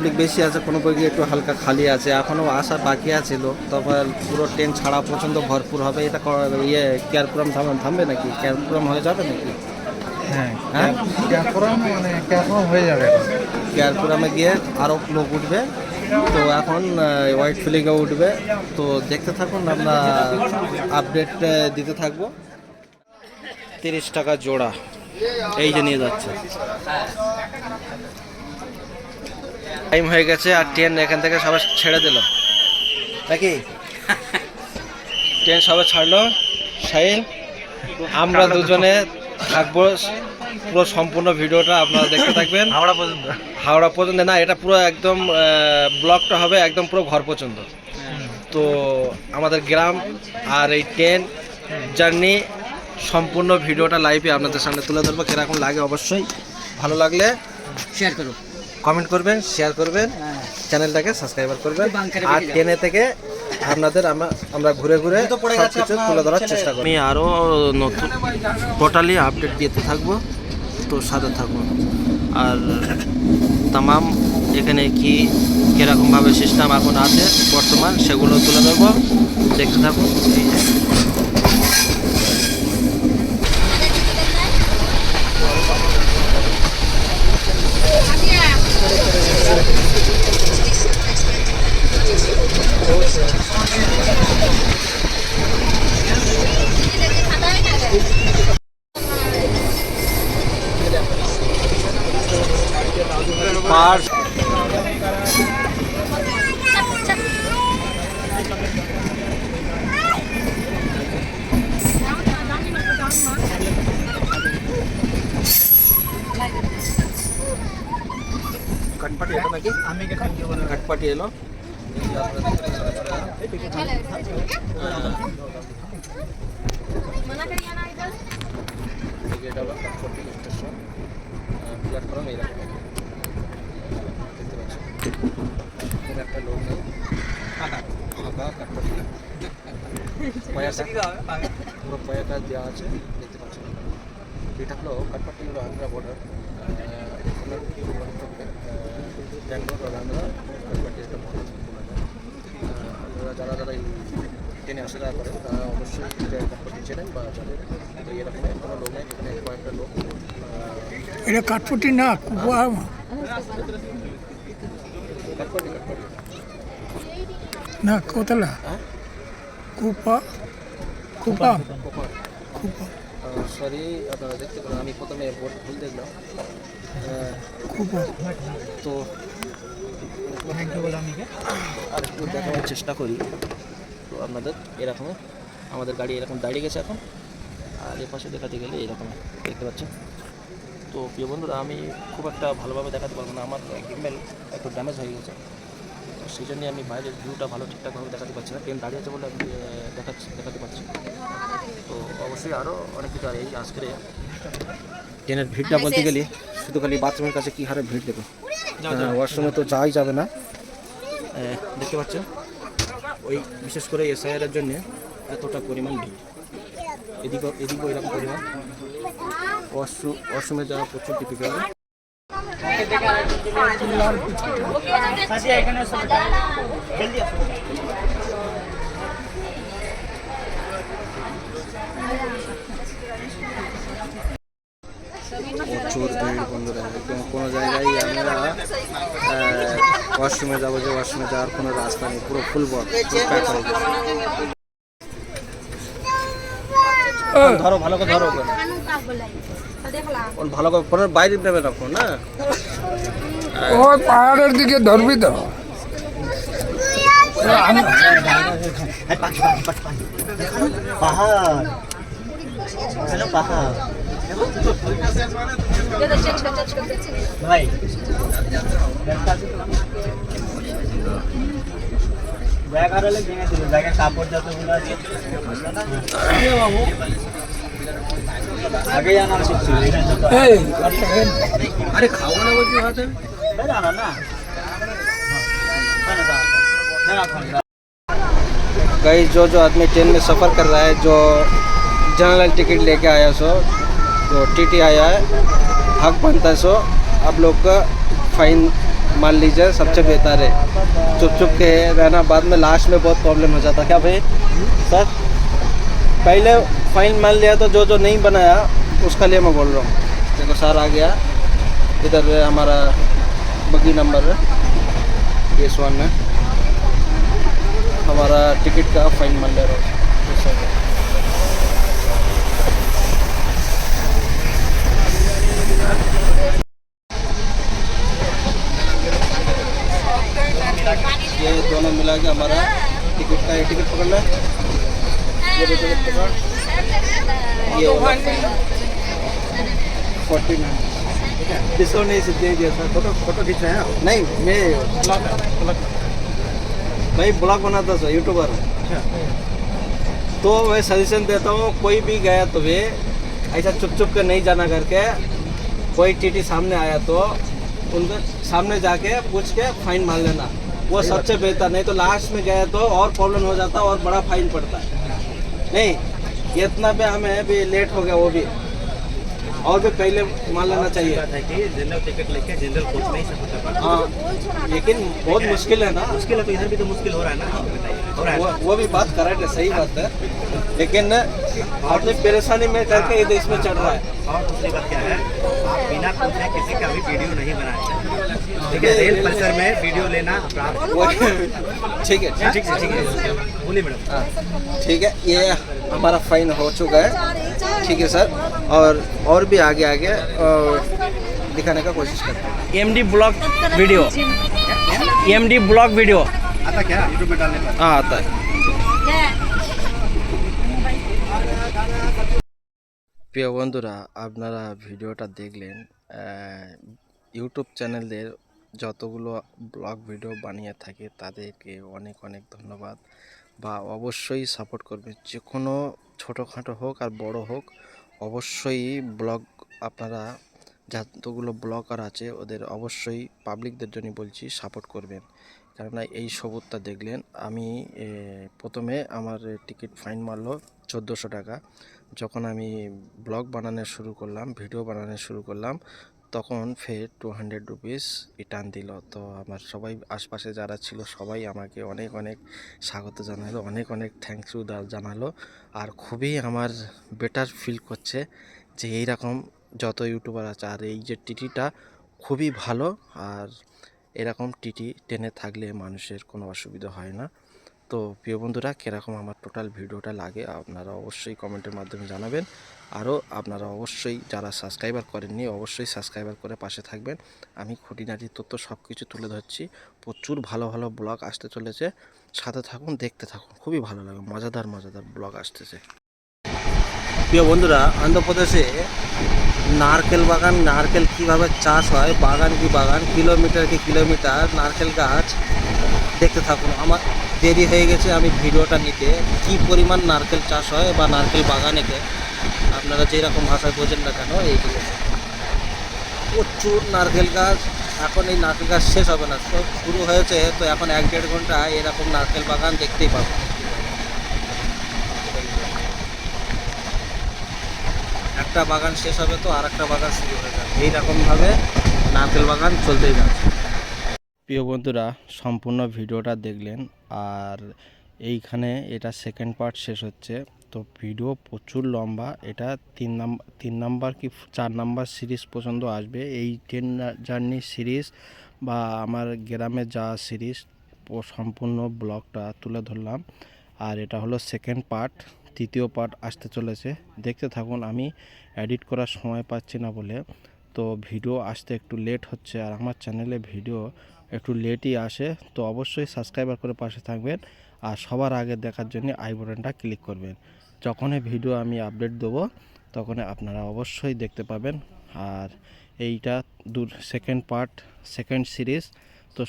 Public বেশি আছে, কোনো বগি একটু হালকা খালি আছে, এখনও আসা বাকি আছে লোক। তারপর পুরো ট্রেন ছাড়া পর্যন্ত ভরপুর হবে। এটা কেয়ারপুরাম থামবে নাকি? কেয়ারপুরাম হয়ে যাবে নাকি? হ্যাঁ হ্যাঁ, কেয়ারপুরাম হয়ে যাবে। কেয়ারপুরামে গিয়ে আরও লোক উঠবে। তো এখন হোয়াইট ফিলিংয়ে উঠবে। তো দেখতে থাকুন, আমরা আপডেট দিতে থাকবো। 30 টাকা জোড়া, এই যে নিয়ে যাচ্ছে। টাইম হয়ে গেছে আর ট্রেন এখান থেকে সবাই ছেড়ে দিল নাকি? ট্রেন সবাই ছাড়লো। শাহিন, আমরা দুজনে থাকবো পুরো সম্পূর্ণ ভিডিওটা আপনারা দেখতে থাকবেন। হাওড়া পর্যন্ত না, এটা পুরো একদম ব্লগটা হবে একদম পুরো ঘর পর্যন্ত। তো আমাদের গ্রাম আর এই ট্রেন জার্নি সম্পূর্ণ ভিডিওটা লাইভে আপনাদের সামনে তুলে ধরবো। কিরকম লাগে অবশ্যই ভালো লাগলে শেয়ার করো, কমেন্ট করবেন, শেয়ার করবেন, চ্যানেলটাকে সাবস্ক্রাইব করবেন। আর ট্রেনে থেকে আপনাদের আমরা ঘুরে ঘুরে সব কিছু তুলে ধরার চেষ্টা করি। আমি আরও নতুন টোটালি আপডেট দিতে থাকবো, তো সাথে থাকুন। আর তামাম এখানে কি কীরকমভাবে সিস্টেম এখন আছে বর্তমান, সেগুলো তুলে ধরবো, দেখতে থাকুন। कटपटी एलो नाकि कटपटी एलो प्लैटफर्म একটা লোক নেই, পুরো পয়াটা দেওয়া আছে, দেখতে পাচ্ছেন। এটা হলো কাটপাটি, হলো আন্ধ্রা বর্ডার, ব্যাঙ্গালোর আর আন্ধ্রা কাটপাটি একটা বর্ডার। আপনারা যারা যারা এই ট্রেনে আসা যাওয়া করেন তারা অবশ্যই কাটপাটি চেনেন বা জানেন। তো এরকম কোনো লোক নেই, এখানে কয়েকটা লোক। এটা কাঠপুটি না, কুপা কাটপাটি কাটপাটি না, কোতলা কুপা কুপা কুপা সরি, আপনারা দেখতে পারেন। আমি প্রথমে বোর্ড ভুল দেখলাম। কুপা তো আর একটু দেখানোর চেষ্টা করি। তো আপনাদের এরকম আমাদের গাড়ি এরকম দাঁড়িয়ে গেছে এখন, আর এ পাশে দেখাতে গেলে এরকম দেখতে পাচ্ছেন। তো প্রিয় বন্ধুরা, আমি খুব একটা ভালোভাবে দেখাতে পারবো না, আমার গিম্বেল একটু ড্যামেজ হয়ে গেছে। তো সেই জন্যই আমি বাইরের ভিউটা ভালো ঠিকঠাকভাবে দেখাতে পারছি না। ট্রেন দাঁড়িয়ে আছে বলে আমি দেখাতে পারছি। তো অবশ্যই আরও অনেক কিছু। আর এই আজকের ট্রেনের ভিড়টা বলতে গেলে শুধু খালি বাথরুমের কাছে কী হারে ভিড় দেবে, ওয়াশরুমে তো যাওয়াই যাবে না। দেখতে পাচ্ছেন, ওই বিশেষ করে এসআইআরের জন্যে এতটা পরিমাণ ভিড়। এদিকেও এরকম পরিমাণ। ওয়াশরুমে যাওয়া প্রচুর টিপিক্যাল। প্রচুর ভিড় বন্ধুরা, একদম কোনো জায়গায় আমরা ওয়াশরুমে যাবো, যে ওয়াশরুমে যাওয়ার কোনো রাস্তা নেই, পুরো ফুল প্যাক হয়ে গেছে। ধরো ভালো করে, ধরো ভালো করে, ফোনের বাইরে নেবে রাখো না, ওই পাহাড়ের দিকে ধরবি তো। পাহাড় পাহাড় ভাই, ব্যাগ আরলে ভেঙে দিল, ব্যাগে কাপড় যতগুলো আছে বাবু আগে জানা উচিত ছিল। अरे खाओ ना, वो बात है जाना ना। गाइस, जो आदमी ट्रेन में सफ़र कर रहा है, जो जनरल टिकट लेके आया सो, जो टीटी आया है, हक बनता है सो, आप लोग का फाइन मान लीजिए सबसे बेहतर है। चुप चुप के रहना, बाद में लास्ट में बहुत प्रॉब्लम हो जाता। क्या भाई सर, पहले फाइन मान लिया तो जो जो नहीं बनाया उसका लिए मैं बोल रहा हूँ। देखो सर आ गया, इधर हमारा बगी नंबर है केस 1 में, हमारा टिकट का फाइन मान ले रहा हूँ। ये दोनों मिला के हमारा टिकट का, ये टिकट पकड़ना है, ये टिकट पकड़, ये 14 डिस्काउंट नहीं दे दिया सर। फोटो फोटो खींच रहे हैं नहीं, मैं भाई ब्लॉग बनाता सर, यूट्यूबर हूँ। तो मैं सजेशन देता हूँ, कोई भी गया तो वे ऐसा चुप चुप के नहीं जाना करके, कोई टीटी सामने आया तो उनके सामने जाके पूछ के फाइन मार लेना, वो सबसे बेहतर। नहीं तो लास्ट में गया तो और प्रॉब्लम हो जाता और बड़ा फाइन पड़ता है। नहीं ये इतना पे हमें भी लेट हो गया, वो भी और भी पहले मान लेना चाहिए। जनरल टिकट लेके जनरल कोच में ही सफर कर पाते। हाँ लेकिन बहुत मुश्किल है ना। मुश्किल है तो इधर भी तो मुश्किल हो रहा है ना, आप बताइए। हो रहा है वो भी बात करेक्ट है, सही बात है, लेकिन अपनी परेशानी में करके ये देश में चढ़ रहा है। और दूसरी बात क्या है, आप बिना पूछे किसी का भी वीडियो नहीं बनाए। ठीक है, रेल परिसर में वीडियो लेना अपराध। ठीक है ठीक है बोलिए मैडम। हाँ ठीक है, ये हमारा फाइन हो चुका है। ठीक है सर, और भी आगे आगे दिखाने का कोशिश करते हैं। MD blog video, MD blog video आता क्या यूट्यूब में डालने पर? हाँ आता है। প্রিয় বন্ধুরা, আপনারা ভিডিওটা দেখলেন। ইউটিউব চ্যানেলের যতগুলো ব্লগ ভিডিও বানিয়ে থাকে তাদেরকে অনেক অনেক ধন্যবাদ, বা অবশ্যই সাপোর্ট করবেন। যে কোনো ছোটোখাটো হোক আর বড় হোক, অবশ্যই ব্লগ আপনারা যতগুলো ব্লগার আছে ওদের অবশ্যই পাবলিকদের জন্য বলছি সাপোর্ট করবেন। কেননা এই সবুরটা দেখলেন, আমি প্রথমে আমার টিকিট ফাইন মারলো 1400 টাকা। যখন আমি ব্লগ বানানো শুরু করলাম, ভিডিও বানানো শুরু করলাম, তখন ফের 200 রুপিস রিটার্ন দিল। তো আমার সবাই আশপাশে যারা ছিল সবাই আমাকে অনেক অনেক স্বাগত জানালো, অনেক অনেক থ্যাংক ইউ জানালো। আর খুবই আমার বেটার ফিল করছে যে এইরকম যত ইউটিউবার আছে, আর এই যে টিটিটা খুবই ভালো। আর এরকম টিটি ট্রেনে থাকলে মানুষের কোনো অসুবিধা হয় না। তো প্রিয় বন্ধুরা, কীরকম আমার টোটাল ভিডিওটা লাগে আপনারা অবশ্যই কমেন্টের মাধ্যমে জানাবেন। আরও আপনারা অবশ্যই যারা সাবস্ক্রাইবার করেননি অবশ্যই সাবস্ক্রাইবার করে পাশে থাকবেন। আমি খুঁটিনাটি তথ্য সব কিছু তুলে ধরছি, প্রচুর ভালো ভালো ব্লগ আসতে চলেছে, সাথে থাকুন, দেখতে থাকুন, খুবই ভালো লাগে, মজাদার মজাদার ব্লগ আসতেছে। প্রিয় বন্ধুরা, অন্ধ্রপ্রদেশে নারকেল বাগান, নারকেল কীভাবে চাষ হয়, বাগান কি বাগান, কিলোমিটার কি কিলোমিটার নারকেল গাছ, দেখতে থাকুন। আমার দেরি হয়ে গেছে আমি ভিডিওটা নিতে, কি পরিমাণ নারকেল চাষ হয় বা নারকেল বাগানেকে আপনারা যেরকম ভাষায় বোঝেন না কেন, এইগুলো প্রচুর নারকেল গাছ। এখন এই নারকেল গাছ শেষ হবে না, সব শুরু হয়েছে, তো এখন 1-1.5 ঘন্টা এরকম নারকেল বাগান দেখতেই পাবো। একটা বাগান শেষ হবে তো আর একটা বাগান শুরু হয়ে যাবে, এইরকমভাবে নারকেল বাগান চলতেই যাচ্ছে। প্রিয় বন্ধুরা, সম্পূর্ণ ভিডিওটা দেখলেন, আর এইখানে এটা সেকেন্ড পার্ট শেষ হচ্ছে। তো ভিডিও প্রচুর লম্বা, এটা 3 নাম্বার কি 4 নাম্বার সিরিজ পর্যন্ত আসবে। এই ট্রেন জার্নি সিরিজ বা আমার গ্রামে যাওয়া সিরিজ সম্পূর্ণ ব্লগটা তুলে ধরলাম। আর এটা হলো সেকেন্ড পার্ট, তৃতীয় পার্ট আসতে চলেছে, দেখতে থাকুন। আমি এডিট করার সময় পাচ্ছি না বলে তো ভিডিও আসতে একটু লেট হচ্ছে, আর আমার চ্যানেলে ভিডিও একটু লেটই আসে। তো অবশ্যই সাবস্ক্রাইবার করে পাশে থাকবেন, আর সবার আগে দেখার জন্য আই বাটনটা ক্লিক করবেন। যখনই ভিডিও আমি আপডেট দেবো তখনই আপনারা অবশ্যই দেখতে পাবেন। আর এইটা সেকেন্ড পার্ট, সেকেন্ড সিরিজ। তো